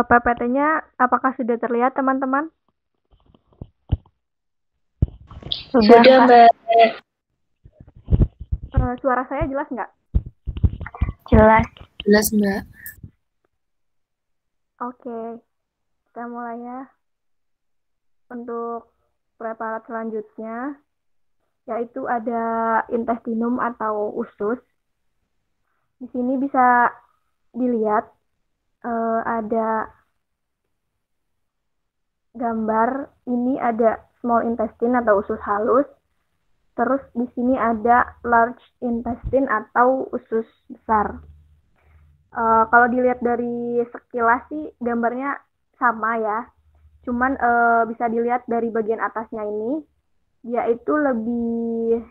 PPT-nya apakah sudah terlihat, teman-teman? Sudah, Mbak. Suara saya jelas nggak? Jelas. Jelas, Mbak. Oke, kita mulai ya. Untuk preparat selanjutnya, yaitu ada intestinum atau usus. Di sini bisa dilihat ada gambar. Ini ada small intestine atau usus halus. Terus di sini ada large intestine atau usus besar. Kalau dilihat dari sekilas sih gambarnya sama ya. Cuman bisa dilihat dari bagian atasnya ini, dia itu lebih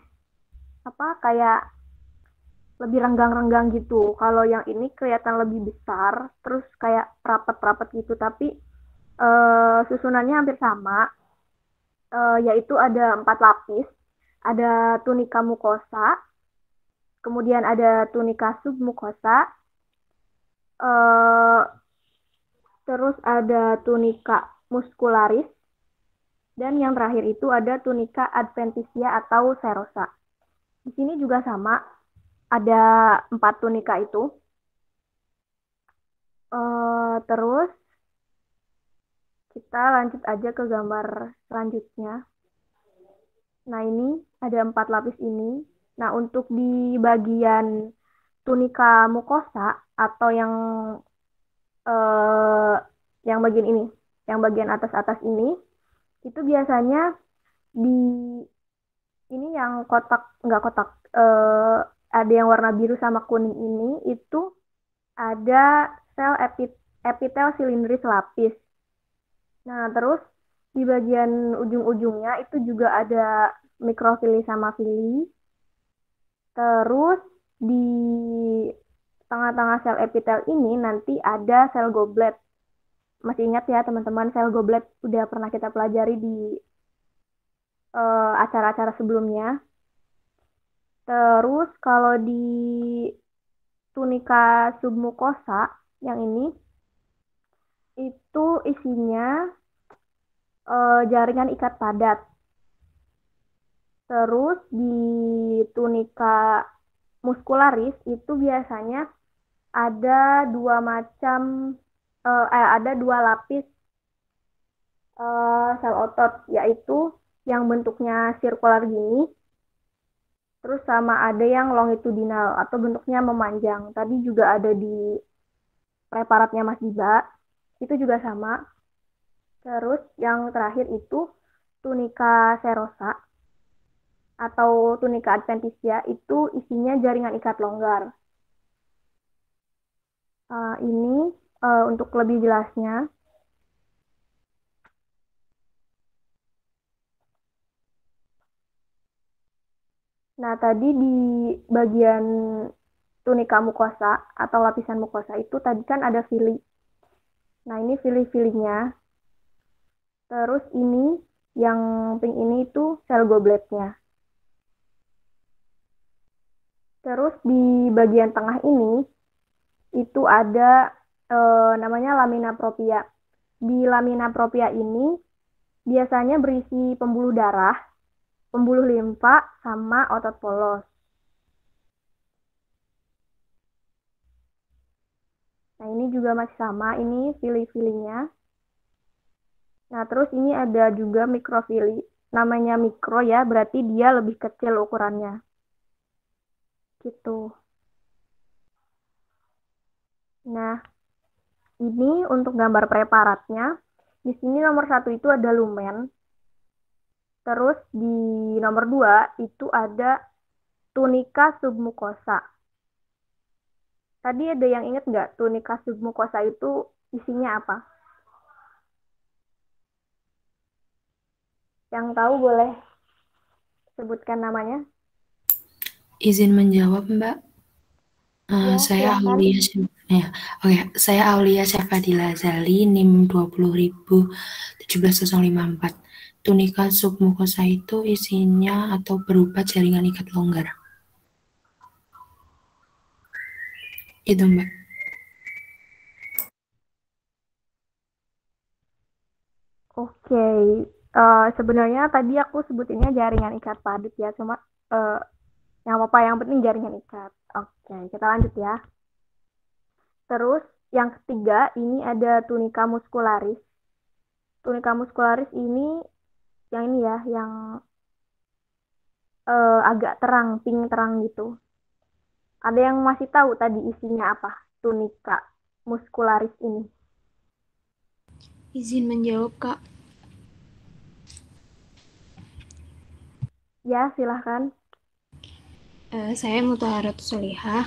kayak lebih renggang-renggang gitu. Kalau yang ini kelihatan lebih besar, terus kayak rapet-rapet gitu. Tapi susunannya hampir sama, yaitu ada 4 lapis. Ada tunika mukosa, kemudian ada tunika submukosa, eh, terus ada tunika muscularis, dan yang terakhir itu ada tunika adventitia atau serosa. Di sini juga sama, ada 4 tunika itu. Terus kita lanjut aja ke gambar selanjutnya. Nah, ini ada 4 lapis ini. Nah, untuk di bagian tunika mukosa atau eh, yang bagian ini, yang bagian atas-atas ini, itu biasanya di ini yang kotak, nggak kotak, ada yang warna biru sama kuning ini, itu ada sel epitel silindris lapis. Nah, terus di bagian ujung-ujungnya itu juga ada mikrofili sama fili. Terus di tengah-tengah sel epitel ini nanti ada sel goblet. Masih ingat ya teman-teman, sel goblet udah pernah kita pelajari di acara-acara sebelumnya. Terus kalau di tunika submukosa yang ini itu isinya jaringan ikat padat. Terus di tunika muskularis itu biasanya ada ada dua lapis sel otot, yaitu yang bentuknya sirkular gini, terus sama ada yang longitudinal atau bentuknya memanjang. Tadi juga ada di preparatnya Mas Diba, itu juga sama. Terus yang terakhir itu tunika serosa atau tunika adventitia, itu isinya jaringan ikat longgar. Ini untuk lebih jelasnya. Nah, tadi di bagian tunika mukosa atau lapisan mukosa itu tadi kan ada fili. Nah, ini fili-filinya. Terus ini yang pink ini itu sel gobletnya. Terus di bagian tengah ini itu ada namanya lamina propria. Di lamina propria ini biasanya berisi pembuluh darah, pembuluh limfa, sama otot polos. Nah, ini juga masih sama, ini fili-filinya. Nah, terus ini ada juga mikrofili. Namanya mikro ya, berarti dia lebih kecil ukurannya. Gitu. Nah, ini untuk gambar preparatnya. Di sini nomor 1 itu ada lumen. Terus di nomor 2 itu ada tunika submukosa. Tadi ada yang ingat nggak tunika submukosa itu isinya apa? Yang tahu boleh sebutkan namanya. Izin menjawab, Mbak. Ya, Saya silahkan. Aulia ya. Oke, saya Aulia Syafadila Zali, NIM 20.17054. Tunika submukosa itu isinya atau berupa jaringan ikat longgar. Itu, Mbak. Oke, sebenarnya tadi aku sebutinnya jaringan ikat padat ya, cuma eh, yang apa yang penting jaringan ikat. Oke, kita lanjut ya. Terus yang ketiga ini ada tunika muscularis. Tunika muscularis ini yang ini ya, yang agak terang, pink terang gitu. Ada yang masih tahu tadi isinya apa? Tunika muscularis ini. Izin menjawab, Kak. Ya, silahkan. Saya Mutahara Solihah.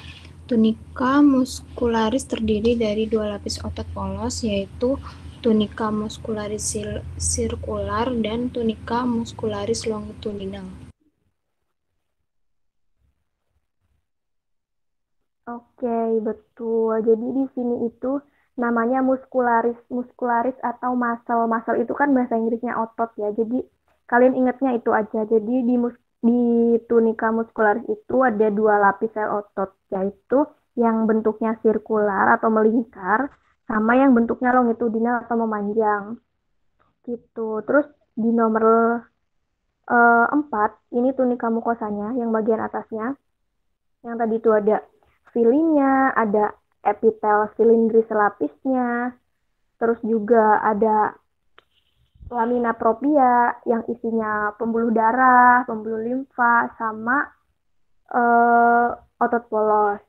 Tunika muscularis terdiri dari dua lapis otot polos, yaitu tunika muscularis sirkular dan tunika muscularis longitudinal. Oke, betul. Jadi di sini itu namanya muskularis. Muskularis atau muscle. Muscle itu kan bahasa Inggrisnya otot ya. Jadi kalian ingatnya itu aja. Jadi di tunika muskularis itu ada dua lapis sel otot, yaitu yang bentuknya sirkular atau melingkar, sama yang bentuknya longitudinal atau memanjang. Gitu. Terus di nomor 4, ini tunika mukosanya, yang bagian atasnya. Yang tadi itu ada filinya, ada epitel silindris lapisnya, terus juga ada lamina propria yang isinya pembuluh darah, pembuluh limfa, sama eh, otot polos.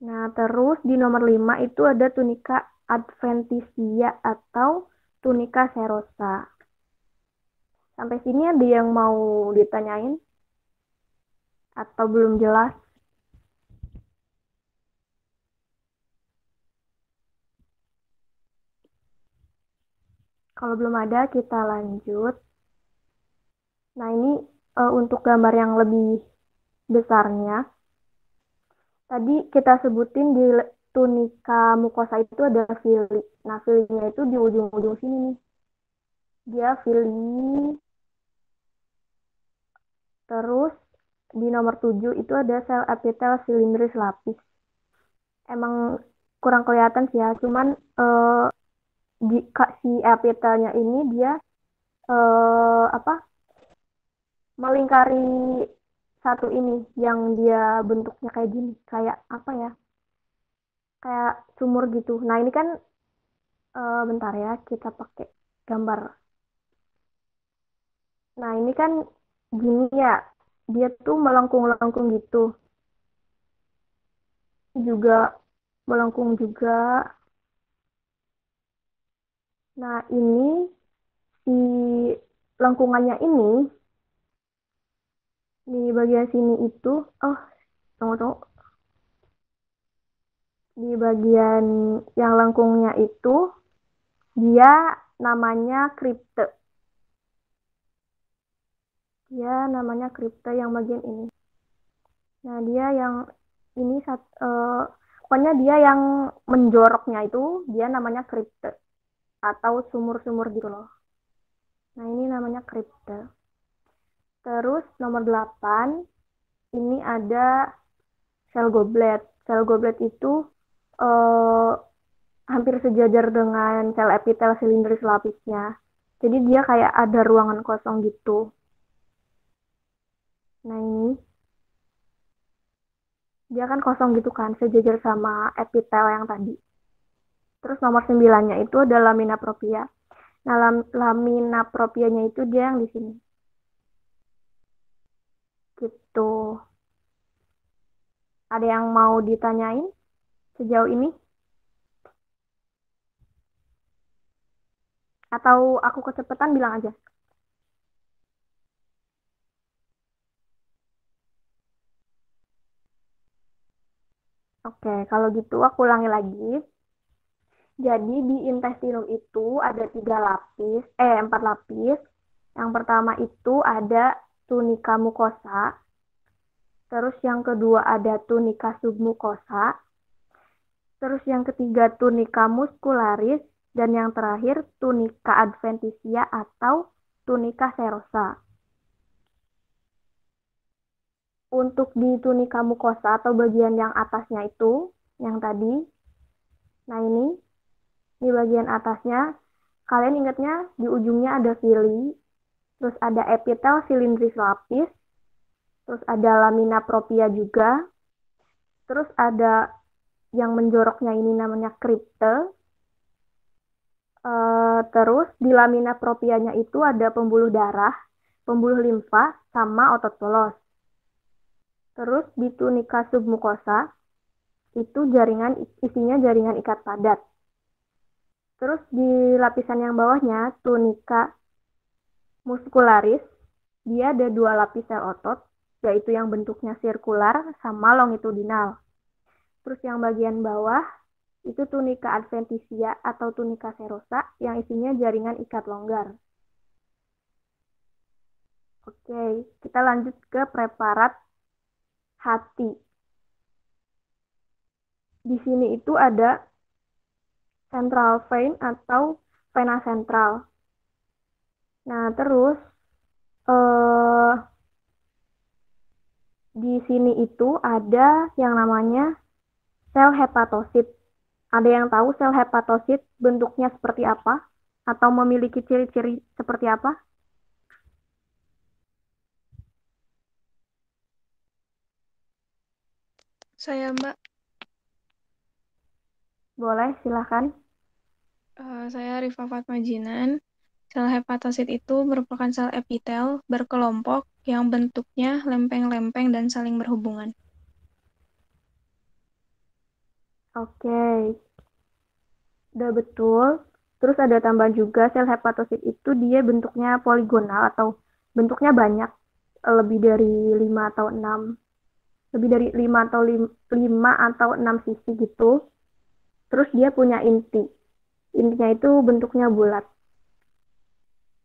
Nah, terus di nomor 5 itu ada tunika adventitia atau tunika serosa. Sampai sini ada yang mau ditanyain atau belum jelas? Kalau belum ada, kita lanjut. Nah, ini untuk gambar yang lebih besarnya. Tadi kita sebutin di tunika mukosa itu ada fili. Nah, filinya itu di ujung-ujung sini nih. Dia fili. Terus di nomor 7 itu ada sel epitel silindris lapis. Emang kurang kelihatan sih ya, cuman jika si epitelnya ini dia apa melingkari satu ini yang dia bentuknya kayak gini, kayak apa ya? Kayak sumur gitu. Nah, ini kan bentar ya, kita pakai gambar. Nah, ini kan gini ya, dia tuh melengkung-lengkung gitu. Ini juga melengkung juga. Nah, ini si lengkungannya ini di bagian sini itu, oh, tunggu-tunggu. Di bagian yang lengkungnya itu, dia namanya kripte. Dia namanya kripte yang bagian ini. Nah, dia yang ini pokoknya dia yang menjoroknya itu dia namanya kripte atau sumur-sumur gitu loh. Nah, ini namanya kripte. Terus nomor 8 ini ada sel goblet. Sel goblet itu eh, hampir sejajar dengan sel epitel silindris lapisnya. Jadi dia kayak ada ruangan kosong gitu. Nah, ini dia kan kosong gitu kan, sejajar sama epitel yang tadi. Terus nomor 9-nya itu ada lamina propria. Nah, lamina proprianya itu dia yang di sini. Gitu. Ada yang mau ditanyain sejauh ini? Atau aku kecepatan bilang aja? Oke, kalau gitu aku ulangi lagi. Jadi di intestinum itu ada 4 lapis. Yang pertama itu ada tunika mukosa, terus yang kedua ada tunika submukosa, terus yang ketiga tunika muscularis, dan yang terakhir tunika adventitia atau tunika serosa. Untuk di tunika mukosa atau bagian yang atasnya itu, yang tadi, nah ini, di bagian atasnya, kalian ingatnya di ujungnya ada villi, terus ada epitel silindris lapis, terus ada lamina propria juga, terus ada yang menjoroknya ini namanya kripte. Terus di lamina proprianya itu ada pembuluh darah, pembuluh limfa, sama otot polos. Terus di tunika submukosa itu isinya jaringan ikat padat. Terus di lapisan yang bawahnya tunika muscularis, dia ada 2 lapis sel otot, yaitu yang bentuknya sirkular sama longitudinal. Terus yang bagian bawah itu tunika adventitia atau tunika serosa yang isinya jaringan ikat longgar. Oke, kita lanjut ke preparat hati. Di sini itu ada central vein atau vena sentral. Nah, terus di sini itu ada yang namanya sel hepatosit. Ada yang tahu sel hepatosit bentuknya seperti apa? Atau memiliki ciri-ciri seperti apa? Saya, Mbak. Boleh, silahkan. Saya Rifa Fatmajinan. Sel hepatosit itu merupakan sel epitel berkelompok yang bentuknya lempeng-lempeng dan saling berhubungan. Oke, udah betul. Terus ada tambahan juga, sel hepatosit itu dia bentuknya poligonal atau bentuknya banyak, lebih dari 5 atau 6. Lebih dari 5 atau 6 sisi gitu. Terus dia punya inti. Intinya itu bentuknya bulat.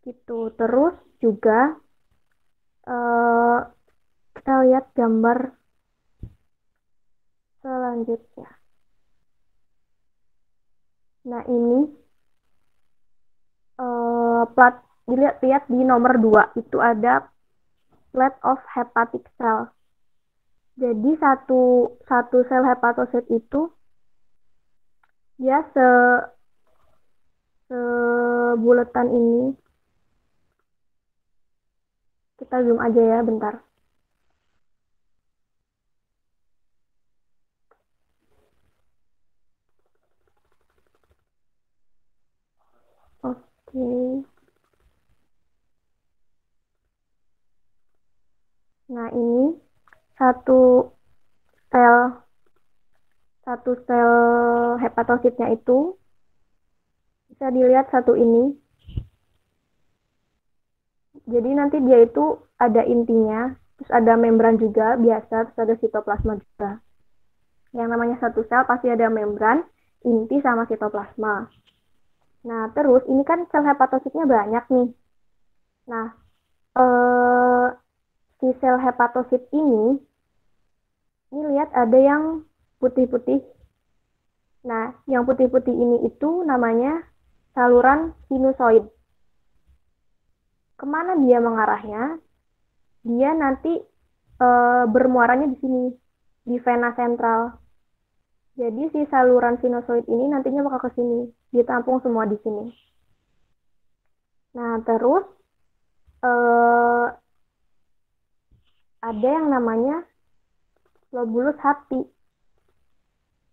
Gitu. Terus juga kita lihat gambar selanjutnya. Nah, ini dilihat di nomor 2 itu ada plate of hepatic cell. Jadi satu sel hepatosit itu dia sebulatan ini. Kita zoom aja ya bentar. Oke. Nah, ini satu sel hepatositnya itu bisa dilihat satu ini. Jadi nanti dia itu ada intinya, terus ada membran juga biasa, terus ada sitoplasma juga. Yang namanya satu sel pasti ada membran, inti sama sitoplasma. Nah, terus ini kan sel hepatositnya banyak nih. Nah, si sel hepatosit ini lihat ada yang putih-putih. Nah, yang putih-putih ini itu namanya saluran sinusoid. Kemana dia mengarahnya? Dia nanti bermuaranya di sini, di vena sentral. Jadi si saluran sinusoid ini nantinya bakal ke sini, ditampung semua di sini. Nah, terus ada yang namanya lobulus hati.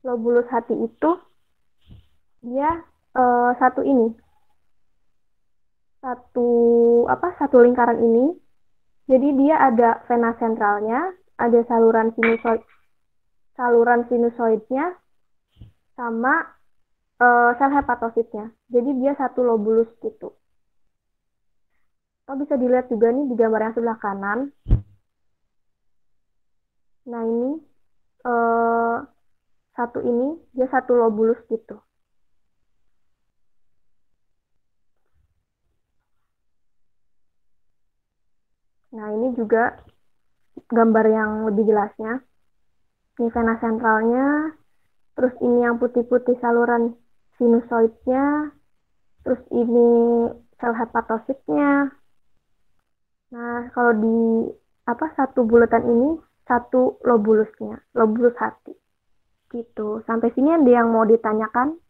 Lobulus hati itu dia satu ini. Satu lingkaran ini. Jadi dia ada vena sentralnya, ada saluran sinusoidnya, sama sel hepatositnya. Jadi dia satu lobulus gitu. Bisa dilihat juga nih di gambar yang sebelah kanan. Nah, ini satu ini dia satu lobulus gitu. Nah, ini juga gambar yang lebih jelasnya. Ini vena sentralnya, terus ini yang putih-putih saluran sinusoidnya, terus ini sel hepatositnya. Nah, kalau di satu bulatan ini satu lobulusnya, lobulus hati. Gitu. Sampai sini ada yang mau ditanyakan?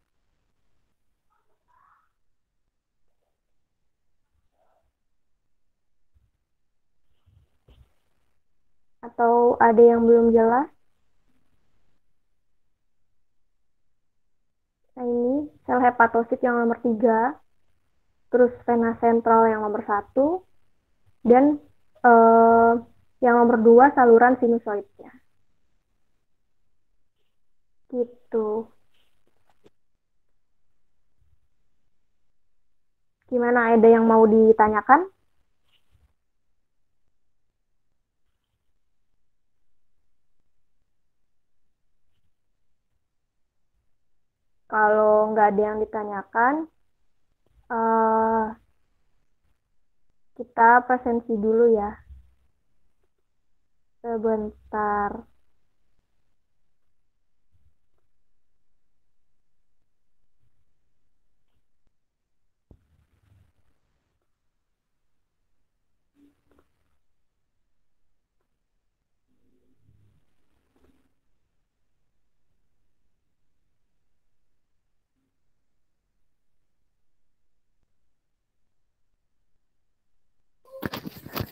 Atau ada yang belum jelas? Nah ini sel hepatosit yang nomor 3, terus vena sentral yang nomor 1, dan eh, yang nomor 2 saluran sinusoidnya. Gitu. Gimana, ada yang mau ditanyakan? Kalau nggak ada yang ditanyakan, eh, kita presensi dulu ya. Sebentar.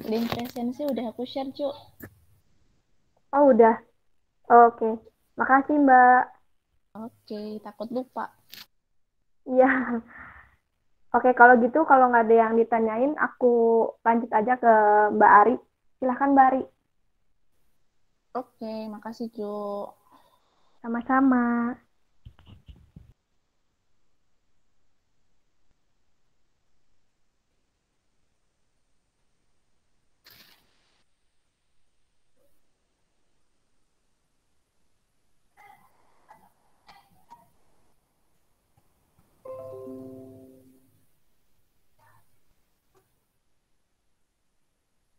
Link presensi udah aku share, Cuk. Oh, udah. Oke. Makasih, Mbak. Oke, takut lupa. Iya. Oke, kalau gitu, kalau nggak ada yang ditanyain, aku lanjut aja ke Mbak Ari. Silahkan, Mbak Ari. Oke, makasih, Cuk. Sama-sama.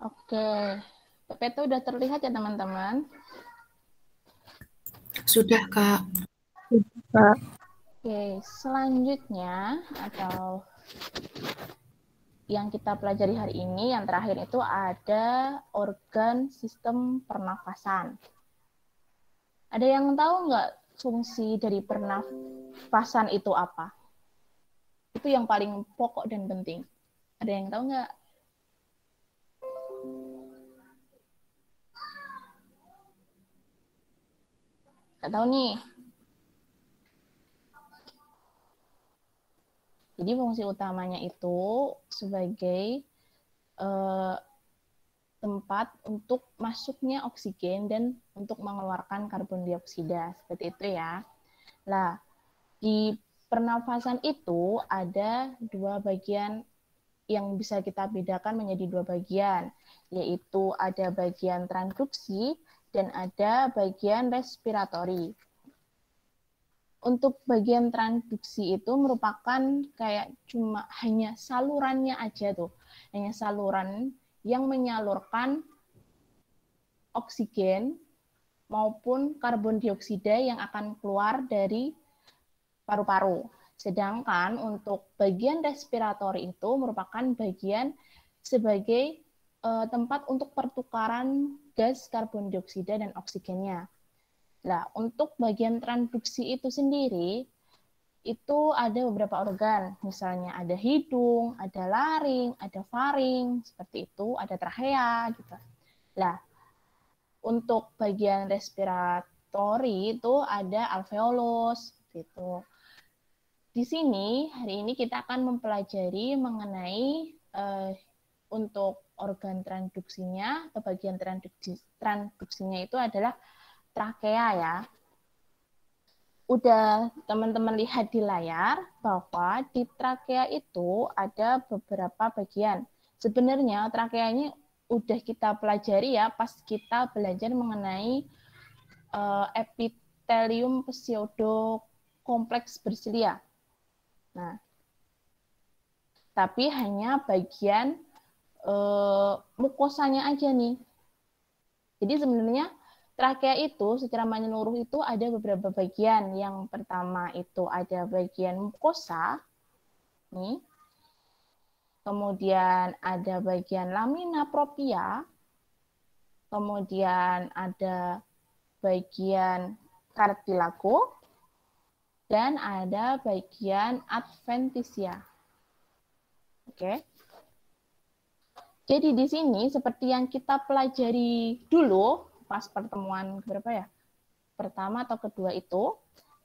Oke, PPT udah terlihat ya, teman-teman? Sudah, Kak. Oke, selanjutnya atau yang kita pelajari hari ini, yang terakhir itu ada organ sistem pernafasan. Ada yang tahu nggak fungsi dari pernafasan itu apa? Itu yang paling pokok dan penting. Ada yang tahu nggak? Nggak tahu nih. Jadi fungsi utamanya itu sebagai tempat untuk masuknya oksigen dan untuk mengeluarkan karbon dioksida. Seperti itu ya. Nah, di pernafasan itu ada dua bagian yang bisa kita bedakan menjadi dua bagian, yaitu ada bagian transduksi dan ada bagian respiratori. Untuk bagian transduksi itu merupakan kayak cuma hanya salurannya aja tuh, hanya saluran yang menyalurkan oksigen maupun karbon dioksida yang akan keluar dari paru-paru. Sedangkan untuk bagian respiratori itu merupakan bagian sebagai tempat untuk pertukaran gas karbon dioksida dan oksigennya. Nah, untuk bagian transduksi itu sendiri, itu ada beberapa organ, misalnya ada hidung, ada laring, ada faring, seperti itu, ada trachea, gitu. Nah, untuk bagian respiratori itu ada alveolus, gitu. Di sini, hari ini kita akan mempelajari mengenai untuk organ transduksinya, atau bagian transduksinya itu adalah trachea ya. Udah teman-teman lihat di layar bahwa di trachea itu ada beberapa bagian. Sebenarnya trachea ini udah kita pelajari ya pas kita belajar mengenai epitelium pseudo kompleks bersilia. Nah, tapi hanya bagian mukosanya aja nih. Jadi sebenarnya trachea itu secara menyeluruh itu ada beberapa bagian. Yang pertama itu ada bagian mukosa, nih. Kemudian ada bagian lamina propria, kemudian ada bagian cartilago, dan ada bagian adventitia. Oke. Jadi di sini seperti yang kita pelajari dulu pas pertemuan berapa ya? Pertama atau kedua itu,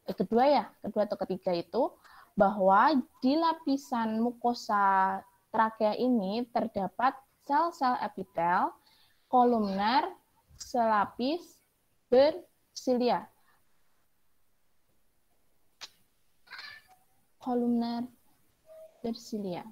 kedua atau ketiga itu, bahwa di lapisan mukosa trakea ini terdapat sel-sel epitel kolumner selapis bersilia. Kolumner bersilia.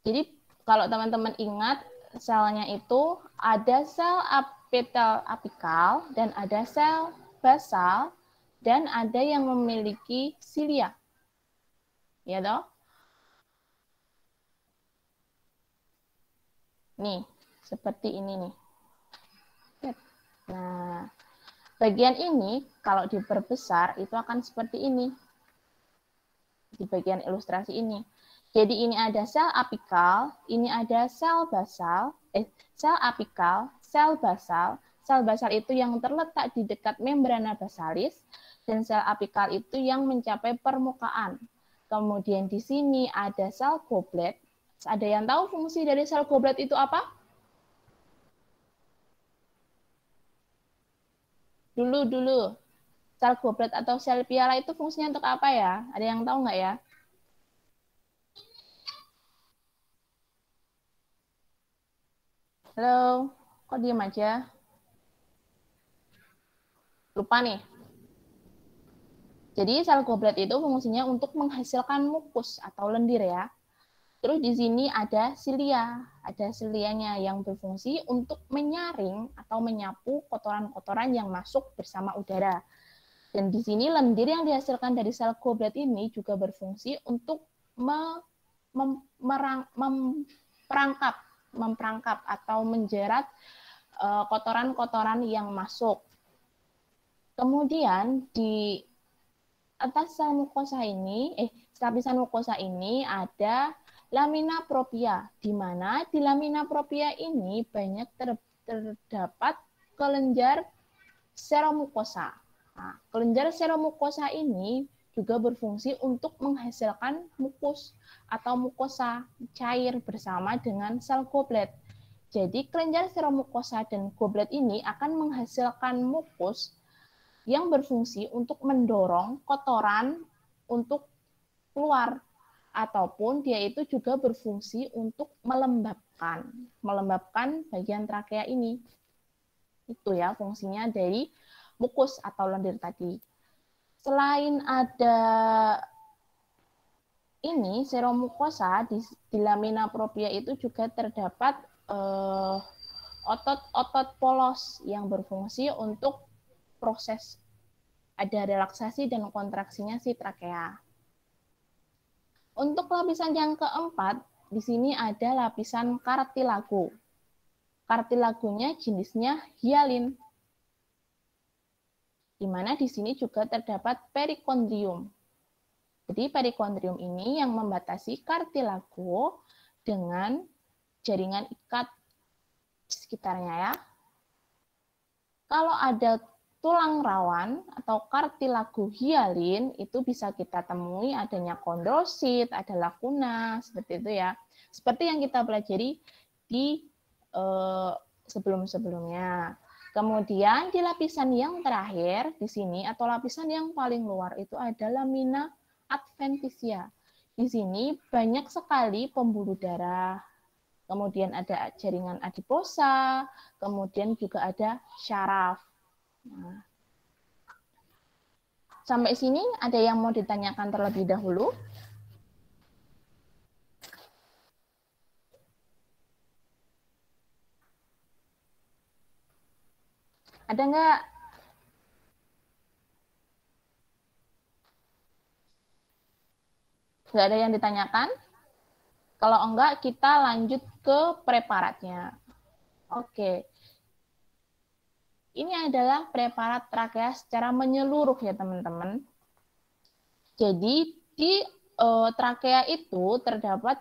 Jadi kalau teman-teman ingat, selnya itu ada sel epitel apikal dan ada sel basal dan ada yang memiliki silia. Ya toh? Nih, seperti ini nih. Nah, bagian ini kalau diperbesar itu akan seperti ini. Di bagian ilustrasi ini. Jadi ini ada sel apikal, ini ada sel basal, sel apikal, sel basal. Sel basal itu yang terletak di dekat membrana basalis, dan sel apikal itu yang mencapai permukaan. Kemudian di sini ada sel goblet. Ada yang tahu fungsi dari sel goblet itu apa? Dulu. Sel goblet atau sel piala itu fungsinya untuk apa ya? Ada yang tahu nggak ya? Halo, kok diam aja? Lupa nih. Jadi sel goblet itu fungsinya untuk menghasilkan mukus atau lendir ya. Terus di sini ada silianya yang berfungsi untuk menyaring atau menyapu kotoran-kotoran yang masuk bersama udara. Dan di sini lendir yang dihasilkan dari sel goblet ini juga berfungsi untuk memperangkap atau menjerat kotoran-kotoran yang masuk. Kemudian di atas sel mukosa ini, lapisan mukosa ini ada lamina propria, di mana di lamina propria ini banyak terdapat kelenjar seromukosa. Nah, kelenjar seromukosa ini juga berfungsi untuk menghasilkan mukus atau mukosa cair bersama dengan sel goblet. Jadi kelenjar seromukosa dan goblet ini akan menghasilkan mukus yang berfungsi untuk mendorong kotoran untuk keluar, ataupun dia itu juga berfungsi untuk melembabkan bagian trakea ini. Itu ya fungsinya dari mukus atau lendir tadi. Selain ada ini seromukosa, di lamina propria itu juga terdapat otot-otot polos yang berfungsi untuk proses ada relaksasi dan kontraksinya si trakea. Untuk lapisan yang keempat, di sini ada lapisan kartilago. Kartilagonya jenisnya hialin, di mana di sini juga terdapat perikondrium. Jadi perikondrium ini yang membatasi kartilago dengan jaringan ikat sekitarnya ya. Kalau ada tulang rawan atau kartilago hialin itu bisa kita temui adanya kondrosit, ada lakuna, seperti itu ya. Seperti yang kita pelajari di sebelum-sebelumnya. Kemudian di lapisan yang terakhir di sini atau lapisan yang paling luar itu ada lamina adventitia. Di sini banyak sekali pembuluh darah. Kemudian ada jaringan adiposa, kemudian juga ada syaraf. Nah, sampai sini ada yang mau ditanyakan terlebih dahulu? Ada nggak? Nggak ada yang ditanyakan? Kalau enggak, kita lanjut ke preparatnya. Oke. Ini adalah preparat trakea secara menyeluruh ya teman-teman. Jadi di trakea itu terdapat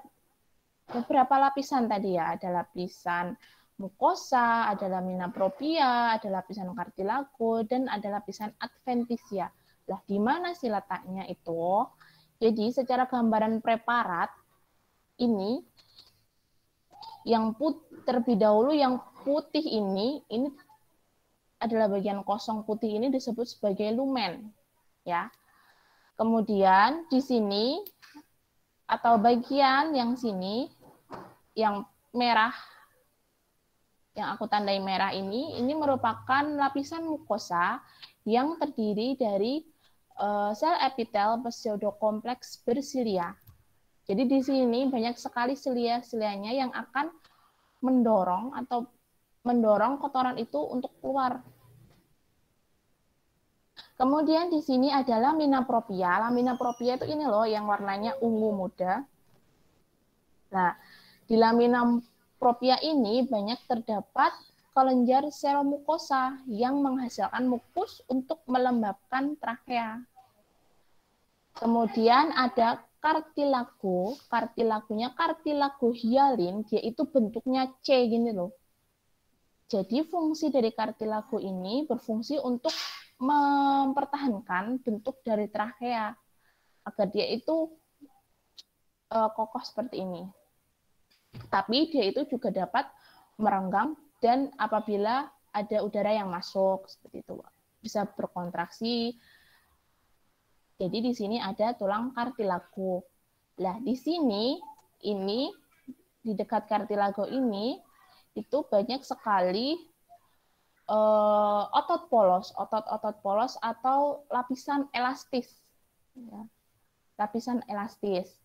beberapa lapisan tadi ya. Ada lapisan mukosa, ada lamina propria, ada lapisan kartilago, dan ada lapisan adventitia. Lah, di mana sih letaknya itu? Jadi secara gambaran preparat, ini terlebih dahulu yang putih ini adalah bagian kosong putih ini disebut sebagai lumen, ya. Kemudian di sini atau bagian yang sini yang merah, yang aku tandai merah ini merupakan lapisan mukosa yang terdiri dari sel epitel pseudokompleks bersilia. Jadi di sini banyak sekali silia-silianya yang akan mendorong kotoran itu untuk keluar. Kemudian di sini ada lamina propria. Lamina propria itu ini loh yang warnanya ungu muda. Nah, di lamina propria ini banyak terdapat kelenjar sel mukosa yang menghasilkan mukus untuk melembabkan trakea. Kemudian ada kartilago, kartilagonya kartilago hyalin, dia itu bentuknya C gini loh. Jadi fungsi dari kartilago ini berfungsi untuk mempertahankan bentuk dari trakea agar dia itu kokoh seperti ini. Tapi dia itu juga dapat merenggang dan apabila ada udara yang masuk seperti itu bisa berkontraksi. Jadi di sini ada tulang kartilago. Nah, di sini ini di dekat kartilago ini itu banyak sekali otot polos atau lapisan elastis. Ya. Lapisan elastis.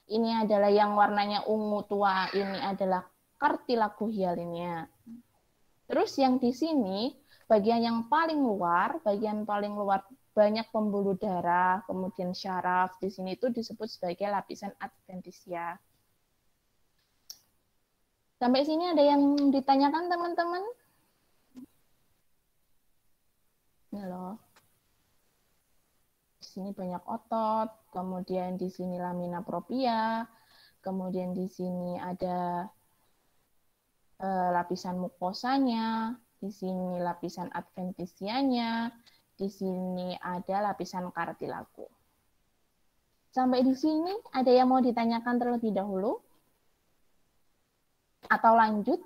Ini adalah yang warnanya ungu tua, ini adalah kartilago hyalinnya. Terus yang di sini bagian yang paling luar banyak pembuluh darah, kemudian syaraf. Di sini itu disebut sebagai lapisan adventitia. Sampai sini ada yang ditanyakan teman-teman? Ini loh. Di sini banyak otot, kemudian di sini lamina propria, kemudian di sini ada lapisan mukosanya, di sini lapisan adventisianya, di sini ada lapisan kartilago. Sampai di sini ada yang mau ditanyakan terlebih dahulu? Atau lanjut?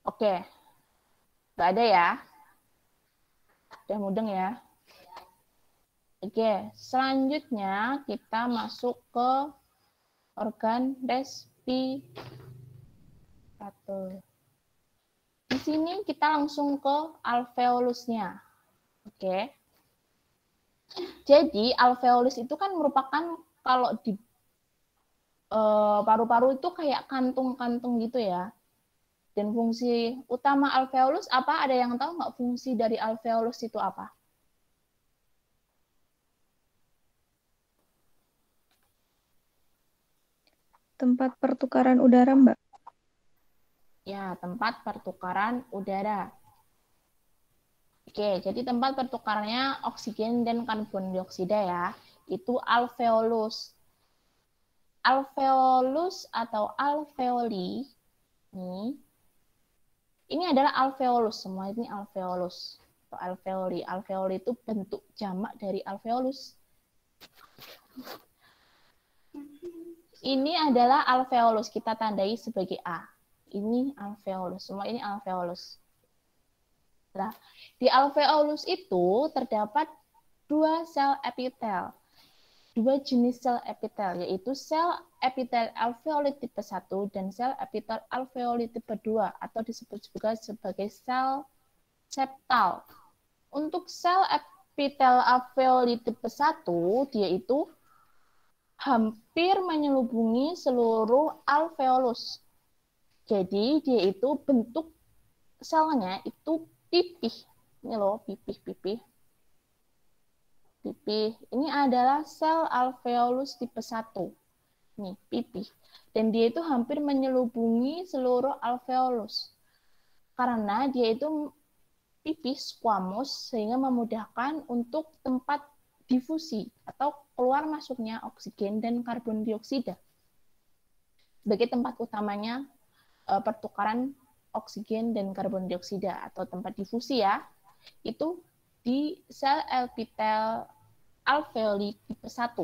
Oke. Nggak ada ya? Udah mudeng ya? Oke, selanjutnya kita masuk ke organ respirator. Di sini kita langsung ke alveolusnya. Oke. Jadi alveolus itu kan merupakan kalau di paru-paru itu kayak kantung-kantung gitu ya. Dan fungsi utama alveolus apa? Ada yang tahu nggak fungsi dari alveolus itu apa? Tempat pertukaran udara, Mbak. Ya, tempat pertukaran udara. Oke, jadi tempat pertukarannya oksigen dan karbon dioksida ya. Itu alveolus. Alveolus atau alveoli ini adalah alveolus, semua ini alveolus atau alveoli. Alveoli itu bentuk jamak dari alveolus. Ini adalah alveolus, kita tandai sebagai A. Ini alveolus, semua ini alveolus. Nah, di alveolus itu terdapat dua sel epitel. Dua jenis sel epitel, yaitu sel epitel alveoli tipe 1 dan sel epitel alveoli tipe 2 atau disebut juga sebagai sel septal. Untuk sel epitel alveoli tipe 1, dia itu hampir menyelubungi seluruh alveolus. Jadi dia itu bentuk selnya itu pipih. Ini loh, pipih-pipih. Pipih. Ini adalah sel alveolus tipe 1. Nih, pipih. Dan dia itu hampir menyelubungi seluruh alveolus. Karena dia itu pipih squamous sehingga memudahkan untuk tempat difusi atau keluar masuknya oksigen dan karbon dioksida. Sebagai tempat utamanya pertukaran oksigen dan karbon dioksida atau tempat difusi ya, itu di sel epitel alveoli tipe 1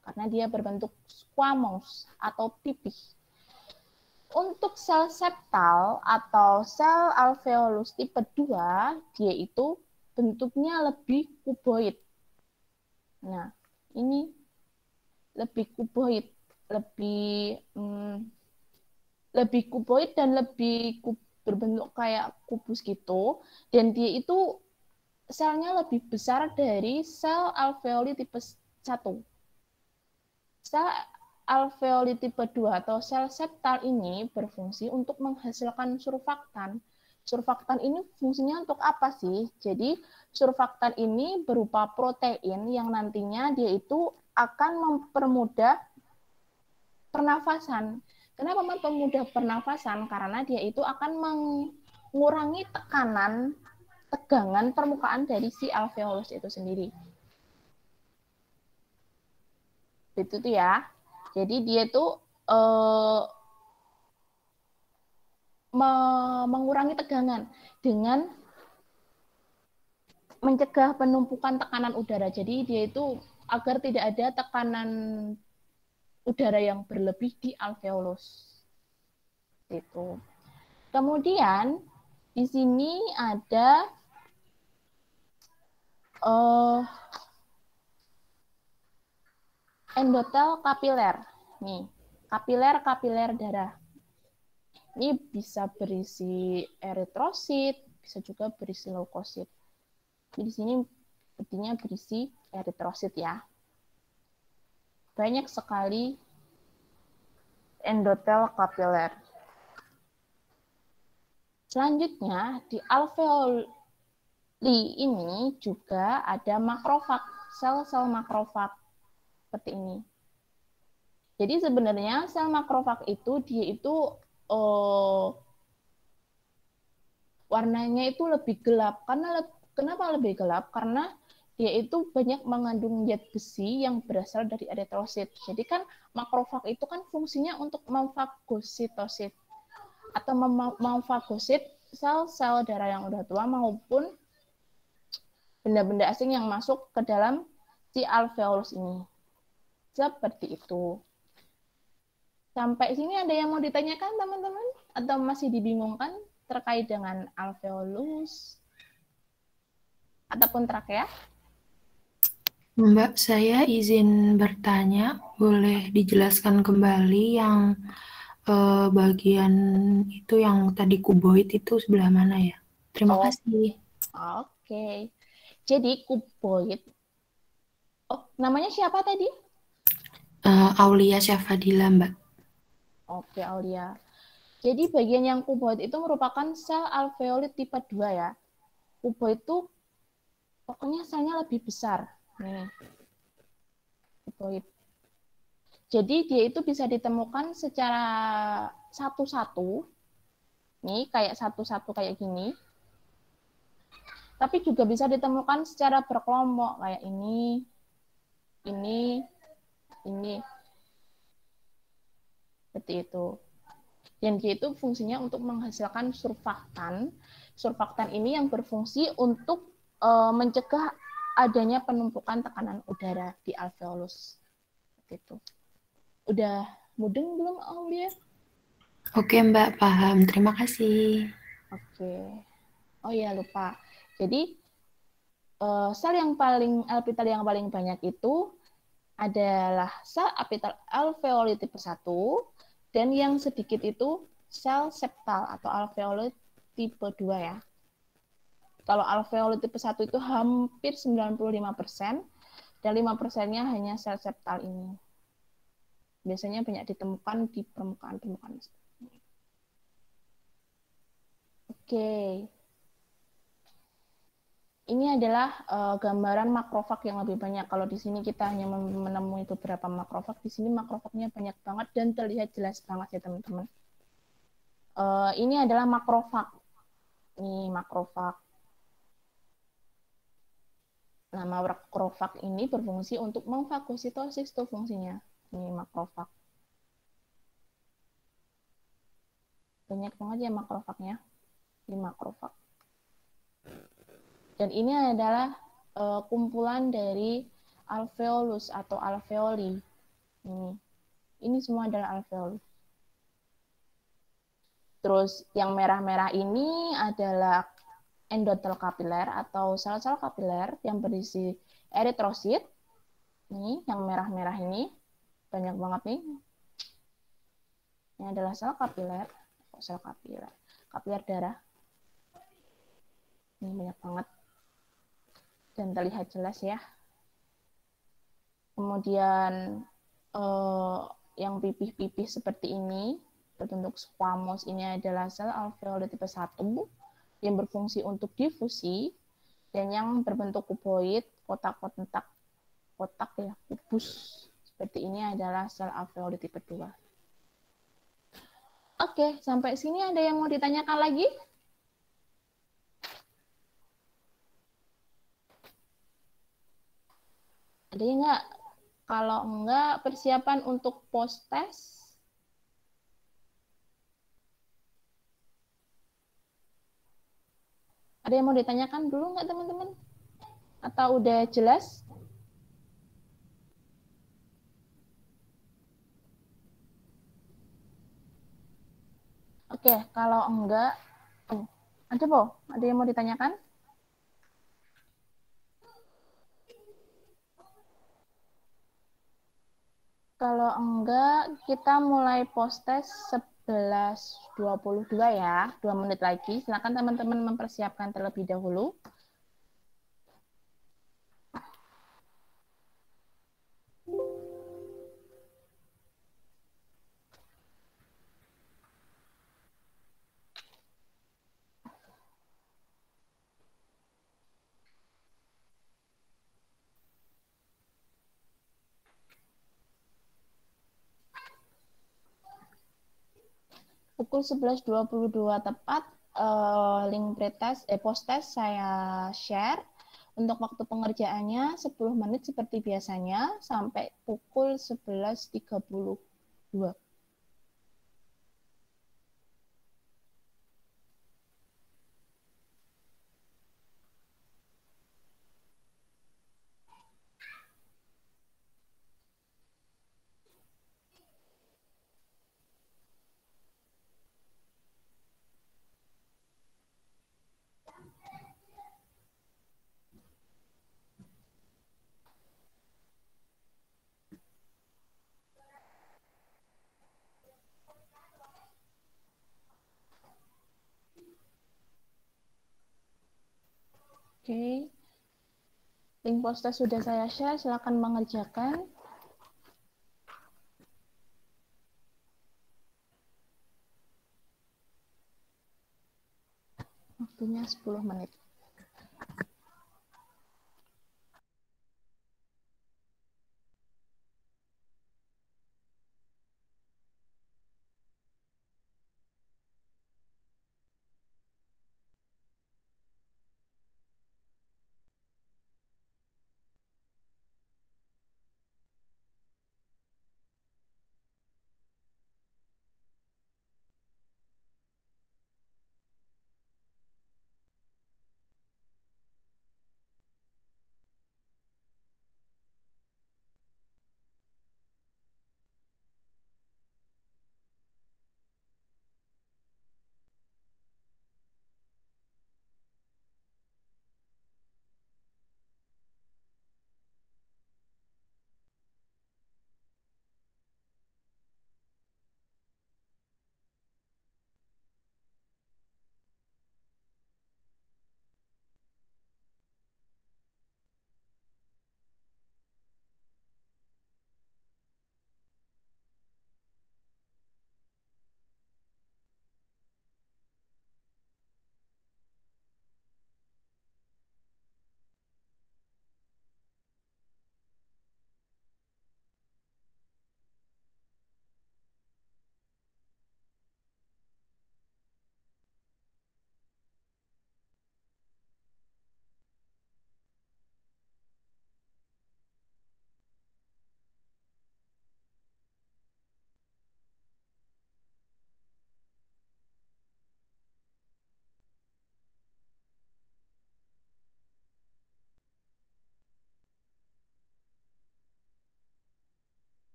karena dia berbentuk squamous atau pipih. Untuk sel septal atau sel alveolus tipe 2, dia itu bentuknya lebih kuboid. Nah, ini lebih kuboid, lebih kuboid dan lebih berbentuk kayak kubus gitu. Dan dia itu selnya lebih besar dari sel alveoli tipe 1. Sel alveoli tipe 2 atau sel septal ini berfungsi untuk menghasilkan surfaktan. Surfaktan ini fungsinya untuk apa sih? Jadi surfaktan ini berupa protein yang nantinya dia itu akan mempermudah pernafasan. Kenapa mempermudah pernafasan? Karena dia itu akan mengurangi tegangan permukaan dari si alveolus itu sendiri. Itu tuh ya. Jadi dia tuh mengurangi tegangan dengan mencegah penumpukan tekanan udara. Jadi dia itu agar tidak ada tekanan udara yang berlebih di alveolus. Itu. Kemudian di sini ada endotel kapiler. Nih, kapiler darah. Ini bisa berisi eritrosit, bisa juga berisi leukosit. Di sini sepertinya berisi eritrosit ya. Banyak sekali endotel kapiler. Selanjutnya di alveoli ini juga ada makrofag, sel-sel makrofag seperti ini. Jadi sebenarnya sel makrofag itu dia itu warnanya itu lebih gelap. Kenapa lebih gelap? Karena dia itu banyak mengandung zat besi yang berasal dari eritrosit. Jadi kan makrofag itu kan fungsinya untuk memfagositosit atau memfagosit sel-sel darah yang udah tua maupun benda-benda asing yang masuk ke dalam si alveolus ini. Seperti itu. Sampai sini ada yang mau ditanyakan teman-teman? Atau masih dibingungkan terkait dengan alveolus ataupun trakea? Mbak, saya izin bertanya, boleh dijelaskan kembali yang bagian itu yang tadi kuboid itu sebelah mana ya? Terima kasih. Oke. Jadi kuboid. Namanya siapa tadi? Aulia Syafadila, Mbak. Oke, Aulia. Jadi bagian yang kuboid itu merupakan sel alveoli tipe 2 ya. Kuboid itu pokoknya selnya lebih besar. Nih. Kuboid. Jadi dia itu bisa ditemukan secara satu-satu. Nih, kayak satu-satu kayak gini. Tapi juga bisa ditemukan secara berkelompok kayak ini. Seperti itu. Dan dia itu fungsinya untuk menghasilkan surfaktan. Surfaktan ini yang berfungsi untuk mencegah adanya penumpukan tekanan udara di alveolus. Seperti itu. Udah mudeng belum, Aulia? Oke, Mbak, paham. Terima kasih. Oke. Oh iya, lupa. Jadi, sel yang paling apital yang paling banyak itu adalah sel apital alveoli tipe 1, dan yang sedikit itu sel septal atau alveoli tipe 2 ya. Kalau alveoli tipe 1 itu hampir 95%, dan 5%-nya hanya sel septal ini. Biasanya banyak ditemukan di permukaan-permukaan. Oke. Ini adalah gambaran makrofag yang lebih banyak. Kalau di sini kita hanya menemui beberapa makrofag, di sini makrofagnya banyak banget dan terlihat jelas banget ya teman-teman. Ini adalah makrofag. Ini makrofag. Nah, makrofag ini berfungsi untuk memfagositosis tuh fungsinya. Ini makrofag. Banyak banget ya makrofagnya. Ini makrofag. Dan ini adalah kumpulan dari alveolus atau alveoli. Ini semua adalah alveoli. Terus yang merah-merah ini adalah endotel kapiler atau sel-sel kapiler yang berisi eritrosit. Ini yang merah-merah ini banyak banget nih. Ini adalah sel kapiler, kapiler darah. Ini banyak banget dan terlihat jelas ya. Kemudian yang pipih-pipih seperti ini berbentuk squamous ini adalah sel alveoli tipe 1 yang berfungsi untuk difusi, dan yang berbentuk kuboid, kotak-kotak ya, kubus seperti ini adalah sel alveoli tipe 2. Oke, sampai sini ada yang mau ditanyakan lagi? Ada yang enggak? Kalau enggak, persiapan untuk post test. Ada yang mau ditanyakan dulu nggak teman-teman? Atau udah jelas? Oke, kalau enggak, ada po? Ada yang mau ditanyakan? Kalau enggak, kita mulai post test 11.22 ya, 2 menit lagi. Silakan teman-teman mempersiapkan terlebih dahulu. Pukul 11.22 tepat, link post test saya share. Untuk waktu pengerjaannya 10 menit seperti biasanya sampai pukul 11.32. Oke, link post test sudah saya share, silakan mengerjakan. Waktunya 10 menit.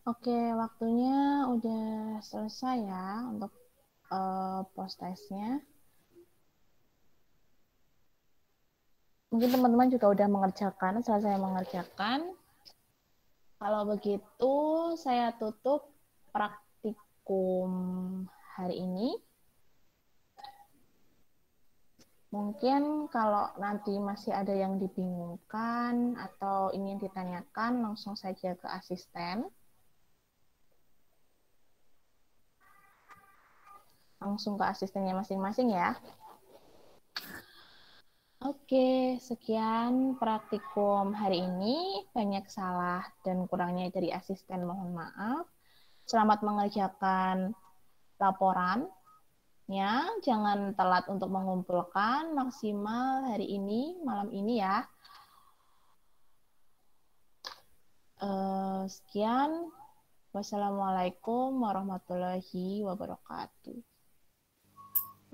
Oke, waktunya udah selesai ya untuk post testnya. Mungkin teman-teman juga udah mengerjakan, selesai mengerjakan. Kalau begitu, saya tutup praktikum hari ini. Mungkin kalau nanti masih ada yang dibingungkan atau ingin ditanyakan, langsung saja ke asisten. Langsung ke asistennya masing-masing ya. Oke, sekian praktikum hari ini. Banyak salah dan kurangnya dari asisten, mohon maaf. Selamat mengerjakan laporan. Ya, jangan telat untuk mengumpulkan, maksimal hari ini, malam ini ya. Sekian. Wassalamualaikum warahmatullahi wabarakatuh.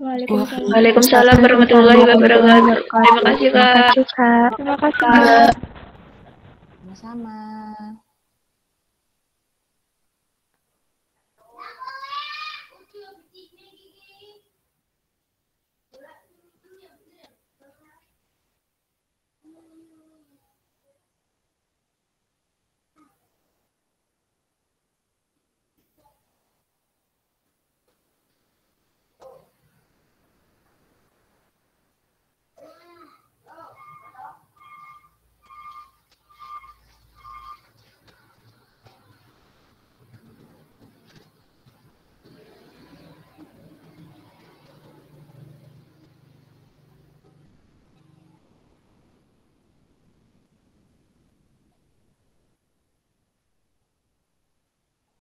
Waalaikumsalam warahmatullahi wabarakatuh. Terima kasih, Kak. Terima kasih, Kak. Sama-sama.